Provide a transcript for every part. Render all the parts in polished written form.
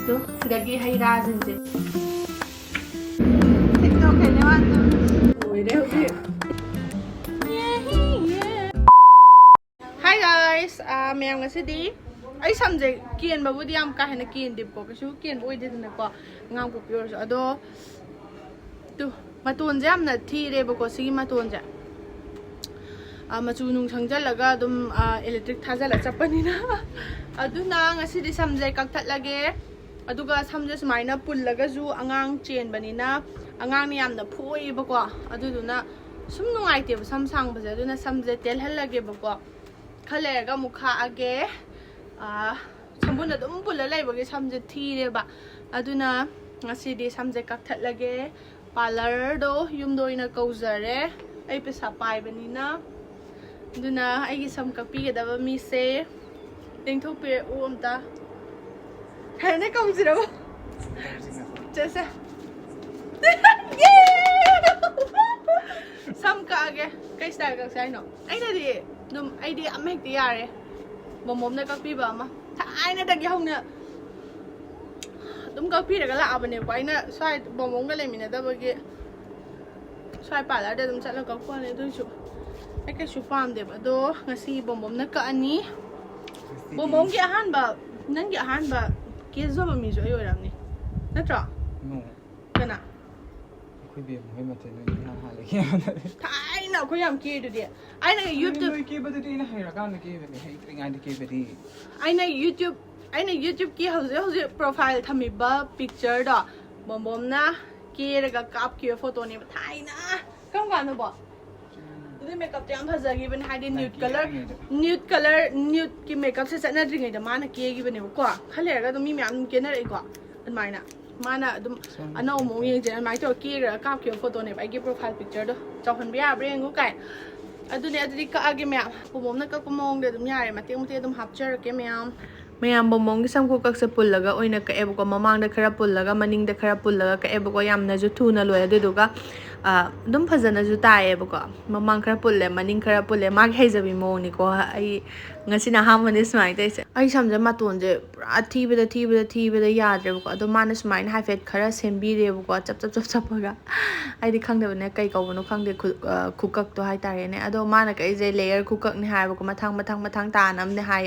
Tuh, gagi hay razin je. TikTok hai ne wat. Oi re hobi. Hi guys, mayam ngasidi. Ay samje kian babu di am ka hena kian dip ko kasu kian oi de na ko ngang ko pure so ado tu matun je am na thi re ba ko si matun je machu nung sangjalaga dum electric thajala chapani na aduna ngasidi samje kakthat lage aduga samje sumaina pullaga ju angang chen bani na angang ni yam na phoi ba ko aduduna sum nungai te ba sam sang ba je aduna samje tel halage ba ko khale ga mukha age sambu나 dum pulla laibagi samje thire ba aduna ngasidi samje kakthat lage parlor do yumdo ina kauzare ai pesa pai bani na aduna ai gi sam kakpi ga da mi se tengthok pe o amta hane kauzira ba jese sam ka age kai style ka sai no ai na di dum ai di amek di yare bom na kakpi ba ma thai na dagi hongna dum kakpi daga la abane ko ai na sai bom ga le mina da bagi sai pa la da dum chala ka ko ne du chu ai ka chu pam de ba do ngasi bom na ka ani bom gi ahan ba nang gi ahan ba ke zo ba mi zo yo ram ni natra no kana khoi be mai ma te no ni ha le ke thai na ko yam ke du de ai na youtube ke ba de na hai ra ka na ke be hai tringa de ke be di ai na youtube ki hauze profile thami ba picture da bom na ke raga kap ki photo ni thai na kam ga no ba du makeup te am phajagi ban hai de nude ki makeup se chana dringai da mana ke gi bane ko khale ga mi myam ke na rai ko admaina mana dum anau mo yeng je mai to ke ra kap ki photo ni ba gi profile picture do chawhan bia breng ngu kai adune adudi ka age myam bom na ka ko mong de dum yare mateng mute dum hapcher ke mayam bom gi sam ko kak se pullaga oina ka eb ko mamang da khara pullaga maning da khara pullaga ka eb ko yamna ju thuna loya de duga dum phajana ju tae eb ko mamang khara pulle maning khara pulle mag heijabi mo ni ko ai ngasina hamani smai dai se ai samje maton je pura thibeda yadre ko ado mana smai ha fet khara sembi re ko chap ga ai di khang de ne kai ko no khang de khukak to hai tare ne ado mana kai je layer khukak ni hai ko mathang ta nam ne hai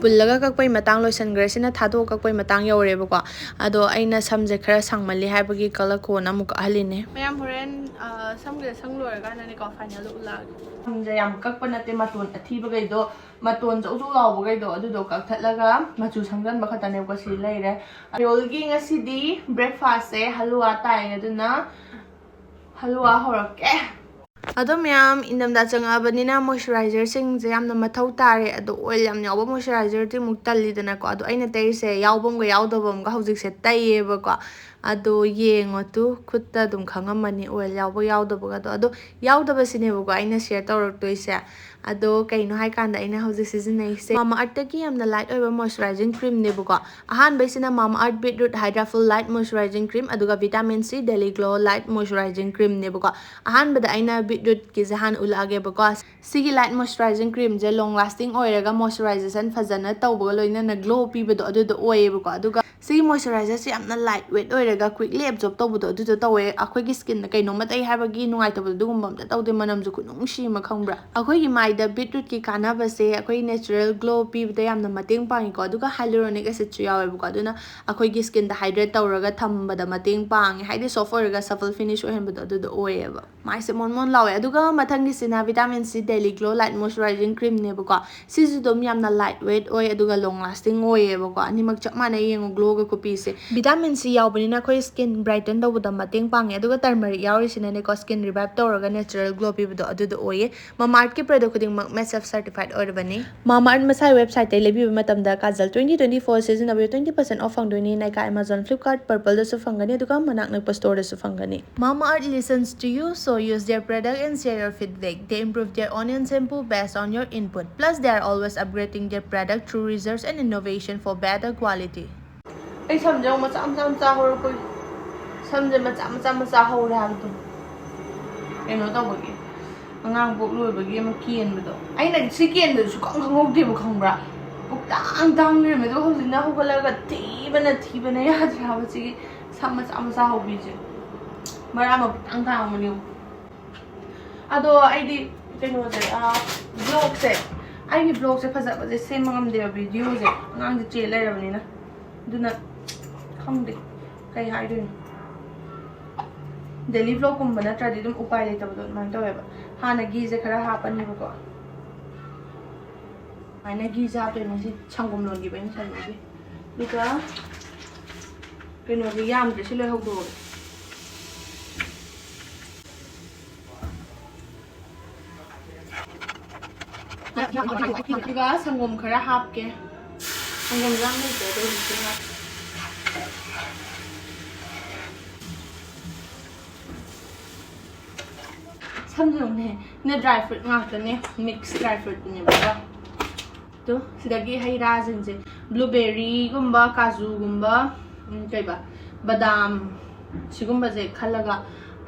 pullaga kakpai matang loisan gresina thado kakpai matang yore ba ko ado aina samje khara sangmali haibagi kala ko na muk haline mayam horen samge sanglor ga na ni ko final ula samje yam kakpa na te matun athi ba gai do maton jo jo law ba gai do adu do kak thatlaga machu sangdan ba khata ne ko si leire yolgi ngasi di breakfast e halwa tai aduna halwa horake ado myam indamda changabani moisturizer sing je yamna mathau tare ado oil yam yawa moisturizer ti muk tallidana ko ado aina tai se yawbom ga yawdobam ga hojik se taiye ba ko ado yengo tu khutta dum khangamani oil yawa yawdoba ga ado yawdoba sine ba ko aina share tawrak toise ado kaino hai kanda aina hojik seasonai se mama earth ki yamna light oiba moisturizing cream ne ba ko ahan baisina mama earth beetroot hydra full light moisturizing cream aduga vitamin C daily glow light moisturizing cream ne ba ko ahan bada aina beetroot ki jahan ulage ba ko sigi light moisturizing cream je long lasting oiraga moisturization fajana tawba loina na glow piba do adu do oye ba ko aduga sigi moisturizer se yamna light weight oiraga quickly absorb tawba do adu do tawe akhoi gi skin na kaino matai habagi nungai tawba dugum bam ta tawde manam ju kunung shi ma khangbra akhoi gi mai da beetroot ki kana ba se akhoi natural glow piba da yamna mateng pangi ko aduga hyaluronic acid chu yawe ba ko aduna akhoi gi skin da hydrate tawraga thamba da mateng pangi haide soft oiraga supple finish ohen ba do adu do oye ba mai se mon lawe aduga mathangi sina vitamin C daily glow light moisturizing cream ne ba ko sisu dom yamna lightweight oy aduga long lasting oye ba ko animak chak mana yengo glow ga ko pi se vitamin C yawbani na khoi skin brighten do da mateng pangi aduga turmeric yawri sina ne ko skin revive tawraga natural glow pi do adu do oye mama earth ki product khuding mak MSF certified orbani mama earth masai website te lebi matam da kajal 2024 season of 20% off fangdoni naika Amazon Flipkart Purple da su fangani aduga manak nak store da su fangani mama earth listens to you so use their product and share your feedback. They improve their onion shampoo based on your input. Plus, they are always upgrading their product through research and innovation for better quality. Ay samjang macha hor ko. Samjang macha hor ha to. Eno to bogi. ꯑꯉꯥꯡ ꯄꯣꯛ ꯂꯣꯏꯕꯒꯤ ꯑꯃ ꯀꯦꯟꯕꯗꯣ ꯑꯩꯅ ꯁꯤ ꯀꯦꯟꯕꯗꯨꯁꯨ ꯈꯪꯍꯧꯗꯦꯕ ꯈꯪꯕ꯭ꯔꯥ ꯇꯥꯡ ꯂꯩꯔꯝꯃꯦ ꯑꯗꯣ ꯍꯧꯖꯤꯛꯅ ꯍꯧꯒꯠꯂꯒ ꯊꯤꯕꯅ ꯌꯥꯗ꯭ꯔꯦ ꯍꯥꯏꯕ ꯁꯤꯒꯤ ꯁꯝ ꯃꯆꯥ ꯍꯧꯕꯤꯁꯦ ꯃꯔꯥ ꯑꯃ ꯇꯥꯡꯕꯅꯦ ꯑꯗꯣ ꯑꯩꯗꯤ ꯀꯩꯅꯣꯁꯦ ꯕ꯭ꯂꯣꯛꯁꯦ ꯑꯩꯒꯤ ꯕ꯭ꯂꯣꯛꯁꯦ ꯐꯖꯕꯁꯦ ꯁꯦꯝꯕ ꯉꯝꯗꯦꯕ ꯚꯤꯗꯤꯑꯣꯁꯦ ꯑꯉꯥꯡꯁꯦ ꯆꯦꯜ ꯂꯩꯔꯕꯅꯤꯅ ꯑꯗꯨꯅ ꯈꯪꯗꯦ ꯀꯩ ꯍꯥꯏꯗꯣꯏꯅꯣ ꯗꯦꯂꯤ ꯕ꯭ꯂꯣꯛꯀꯨꯝꯕ ꯅꯠꯇ꯭ꯔꯗꯤ ꯑꯗꯨꯝ ꯎꯄꯥꯏ ꯂꯩꯇꯕꯗꯣ ꯑꯗꯨꯃꯥꯏꯅ ꯇꯧꯋꯦꯕ ꯍꯥꯟꯅ ꯘꯤꯁꯦ ꯈꯔ ꯍꯥꯞꯄꯅꯦꯕꯀꯣ ꯁꯨꯃꯥꯏꯅ ꯘꯤꯁꯦ ꯍꯥꯞꯇꯣꯏꯅꯦ ꯁꯤ ꯁꯪꯒꯣꯝ ꯂꯣꯟꯈꯤꯕ ꯑꯩꯅ ꯁꯪꯒꯣꯝꯒꯤ ꯑꯗꯨꯒ ꯀꯩꯅꯣꯁꯦ ꯌꯥꯝꯗ꯭ꯔꯦ ꯁꯤ ꯂꯣꯏ ꯍꯧꯗꯣꯛꯑꯒꯦ ꯑꯗꯨꯒ ꯁꯪꯒꯣꯝ ꯈꯔ ꯍꯥꯞꯀꯦ ꯁꯪꯒꯣꯝ ꯌꯥꯝ ꯂꯩꯇ꯭ꯔꯦ ꯑꯗꯣ ꯍꯧꯖꯤꯛꯇꯤ ꯍꯥꯞ ꯁꯝꯁꯨꯅꯦ ꯅ ꯗ꯭ꯔꯥꯏ ꯐ꯭ꯔꯨꯠ ꯉꯥꯛꯇꯅꯦ ꯃꯤꯛꯁ ꯗ꯭ꯔꯥꯏ ꯐ꯭ꯔꯨꯠꯇꯨꯅꯦꯕꯀꯣ ꯑꯗꯣ ꯁꯤꯗꯒꯤ ꯍꯩ ꯔꯥꯁꯤꯡꯁꯦ ꯕ꯭ꯂꯨꯕꯦꯔꯤꯒꯨꯝꯕ ꯀꯥꯖꯨꯒꯨꯝꯕ ꯀꯩꯕ ꯕꯗꯥꯝ ꯁꯤꯒꯨꯝꯕꯁꯦ ꯈꯜꯂꯒ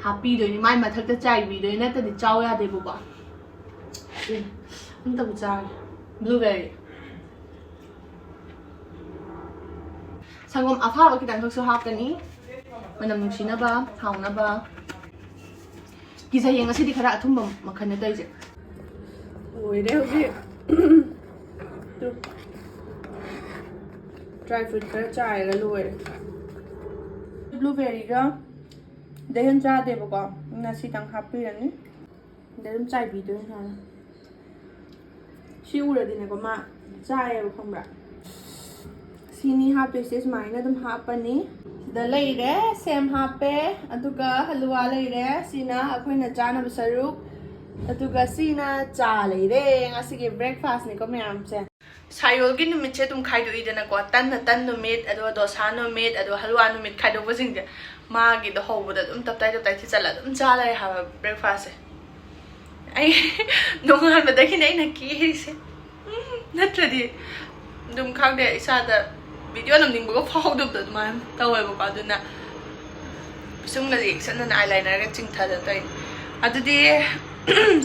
ꯍꯥꯞꯄꯤꯗꯣꯏꯅꯤ ꯃꯥꯏ ꯃꯊꯛꯇ ꯆꯥꯏꯕꯤꯗꯣꯏꯅꯤ ꯅꯠꯇ꯭ꯔꯗꯤ ꯆꯥꯎ ꯌꯥꯗꯦꯕꯀꯣ ꯑꯝꯇꯕꯨ ꯆꯥꯒꯦ ꯕ꯭ꯂꯨꯕꯦꯔꯤ ꯁꯪꯒꯣꯝ ꯑꯐꯥꯕ ꯈꯤꯇꯪꯈꯛꯁꯨ ꯍꯥꯞꯀꯅꯤ ꯃꯅꯝ ꯅꯨꯡꯁꯤꯅꯕ ꯍꯥꯎꯅꯕ ꯀꯤꯖꯩꯌꯦ ꯉꯁꯤꯗꯤ ꯈꯔ ꯑꯊꯨꯝꯕ ꯃꯈꯜꯅꯦ ꯇꯧꯔꯤꯁꯦ ꯂꯣꯏꯔꯦ ꯍꯧꯖꯤꯛ ꯗ꯭ꯔꯥꯏ ꯐ꯭ꯔꯨꯠ ꯈꯔ ꯆꯥꯏꯔꯒ ꯂꯣꯏꯔꯦ ꯕ꯭ꯂꯨꯕꯦꯔꯤꯒ ꯗꯩ ꯍꯦꯟ ꯆꯥꯗꯦꯕꯀꯣ ꯉꯁꯤꯇꯪ ꯍꯥꯞꯄꯤꯔꯅꯤ ꯑꯗꯩ ꯑꯗꯨꯝ ꯆꯥꯏꯕꯤꯗꯣꯏꯅꯤ ꯍꯥꯟꯅ ꯁꯤ ꯎꯔꯗꯤꯅꯦꯀꯣ ꯃꯥ ꯆꯥꯏꯌꯦꯕ ꯈꯪꯕ꯭ꯔꯥ ꯁꯤꯅꯤ ꯍꯥꯞꯇꯣꯏꯁꯦ ꯁꯨꯃꯥꯏꯅ ꯑꯗꯨꯝ ꯍꯥꯞꯄꯅꯤ ꯁꯤꯗ ꯂꯩꯔꯦ ꯁꯦꯝ ꯍꯥꯞꯄꯦ ꯑꯗꯨꯒ ꯍꯂꯨꯋꯥ ꯂꯩꯔꯦ ꯁꯤꯅ ꯑꯩꯈꯣꯏꯅ ꯆꯥꯅꯕ ꯁꯔꯨꯛ ꯑꯗꯨꯒ ꯁꯤꯅ ꯆꯥ ꯂꯩꯔꯦ ꯉꯁꯤꯒꯤ ꯕ꯭ꯔꯦꯛꯐꯥꯁꯅꯤꯀꯣ ꯃꯌꯥꯝꯁꯦ ꯁꯥꯌꯣꯜꯒꯤ ꯅꯨꯃꯤꯠꯁꯦ ꯑꯗꯨꯝ ꯈꯥꯏꯗꯣꯛꯏꯗꯅꯀꯣ ꯇꯟꯅ ꯇꯟ ꯅꯨꯃꯤꯠ ꯑꯗꯨꯒ ꯗꯣꯁꯥ ꯅꯨꯃꯤꯠ ꯑꯗꯨꯒ ꯍꯂꯨꯋꯥ ꯅꯨꯃꯤꯠ ꯈꯥꯏꯗꯣꯛꯄꯁꯤꯡꯁꯦ ꯃꯥꯒꯤꯗꯣ ꯍꯧꯕꯗ ꯑꯗꯨꯝ ꯇꯞꯇꯥꯏ ꯊꯤꯆꯜꯂ ꯑꯗꯨꯝ ꯆꯥ ꯂꯩꯔꯦ ꯍꯥꯏꯕ ꯕ꯭ꯔꯦꯛꯐꯥꯁꯁꯦ ꯑꯩ ꯅꯣꯡꯉꯥꯟꯕꯗꯒꯤꯅꯦ ꯑꯩꯅ ꯀꯤꯔꯤꯁꯦ ꯅꯠꯇ꯭ꯔꯗꯤ ꯑꯗꯨꯝ ꯈꯪꯗꯦ ꯏꯁꯥꯗ ꯚꯤꯗꯤꯑꯣ ꯅꯝꯅꯤꯡꯕꯒ ꯐꯥꯎꯗꯕꯗꯣ ꯑꯗꯨꯃꯥꯏꯅ ꯇꯧꯋꯦꯕꯀꯣ ꯑꯗꯨꯅ ꯁꯨꯝꯒꯁꯦ ꯌꯦꯛꯁꯟꯗꯅ ꯑꯥꯏꯂꯥꯏꯅꯔꯒ ꯆꯤꯡꯊꯗꯅ ꯇꯧꯔꯤꯅꯦ ꯑꯗꯨꯗꯤ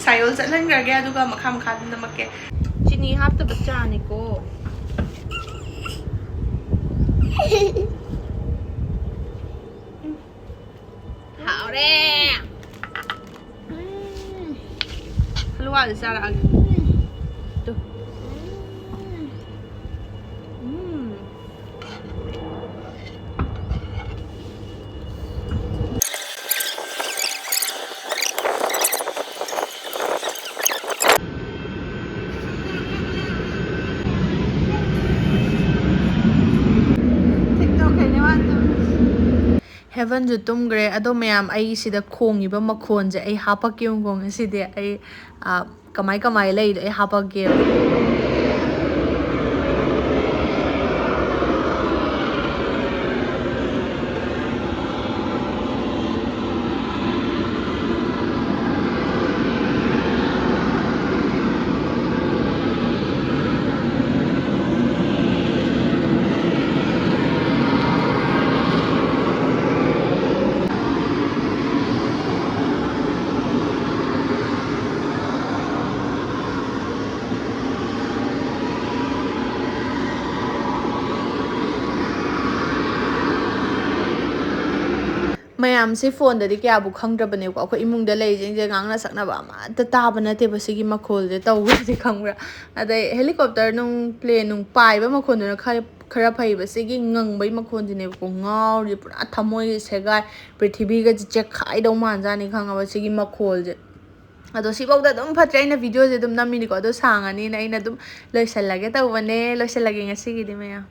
ꯁꯥꯌꯣꯜ ꯆꯠꯍꯟꯈ꯭ꯔꯒꯦ ꯑꯗꯨꯒ ꯃꯈꯥ ꯅꯝꯃꯛꯀꯦ ꯆꯤꯅꯤ ꯍꯥꯞꯇꯕ ꯆꯥꯅꯤꯀꯣ ꯍꯥꯎꯔꯦ ꯍꯂꯨꯋꯥꯁꯦ ꯆꯥꯔꯛꯑꯒꯦ ꯍꯦꯚꯟꯁꯨ ꯇꯨꯝꯈ꯭ꯔꯦ ꯑꯗꯣ ꯃꯌꯥꯝ ꯑꯩ ꯁꯤꯗ ꯈꯣꯡꯉꯤꯕ ꯃꯈꯣꯟꯁꯦ ꯑꯩ ꯍꯥꯞꯄꯛꯀꯦꯕꯀꯣ ꯉꯁꯤꯗꯤ ꯑꯩ ꯀꯃꯥꯏ ꯂꯩꯗꯣ ꯑꯩ ꯍꯥꯞꯄꯛꯀꯦꯕ ꯃꯌꯥꯝꯁꯦ ꯐꯣꯟꯗꯗꯤ ꯀꯌꯥꯕꯨ ꯈꯪꯗ꯭ꯔꯕꯅꯦꯀꯣ ꯑꯩꯈꯣꯏ ꯏꯃꯨꯡꯗ ꯂꯩꯔꯤꯁꯤꯡꯁꯦ ꯉꯥꯡꯅ ꯁꯛꯅꯕ ꯑꯃꯠꯇ ꯇꯥꯕ ꯅꯠꯇꯦꯕ ꯁꯤꯒꯤ ꯃꯈꯣꯜꯁꯦ ꯇꯧꯕꯁꯦ ꯈꯪꯕ꯭ꯔꯥ ꯑꯗꯩ ꯍꯦꯂꯤꯀꯣꯞꯇꯔ ꯅꯨꯡ ꯄ꯭ꯂꯦꯟ ꯅꯨꯡ ꯄꯥꯏꯕ ꯃꯈꯣꯟꯗꯨꯅ ꯈꯔ ꯐꯩꯕ ꯁꯤꯒꯤ ꯉꯪꯕꯩ ꯃꯈꯣꯟꯁꯤꯅꯦꯕꯀꯣ ꯉꯥꯎꯔꯤꯁꯦ ꯄꯨꯔꯥ ꯊꯃꯣꯏꯒꯤ ꯁꯦꯒꯥꯏ ꯄ꯭ꯔꯤꯊꯤꯕꯤꯒꯁꯦ ꯆꯦꯛꯈꯥꯏꯗꯧ ꯃꯥꯟꯖꯥꯅꯤ ꯈꯪꯉꯕ ꯁꯤꯒꯤ ꯃꯈꯣꯜꯁꯦ ꯑꯗꯣ ꯁꯤꯐꯧꯗ ꯑꯗꯨꯝ ꯐꯠꯇ꯭ꯔꯦ ꯑꯩꯅ ꯚꯤꯗꯤꯑꯣꯁꯦ ꯑꯗꯨꯝ ꯅꯝꯃꯤꯅꯤꯀꯣ ꯑꯗꯣ ꯁꯥꯡꯉꯅꯤꯅ ꯑꯩꯅ ꯑꯗꯨꯝ ꯂꯣꯏꯁꯤꯜꯂꯒꯦ ꯇꯧꯕꯅꯦ ꯂꯣꯏꯁꯤꯜꯂꯒꯦ ꯉꯁꯤꯒꯤꯗꯤ ꯃꯌꯥꯝ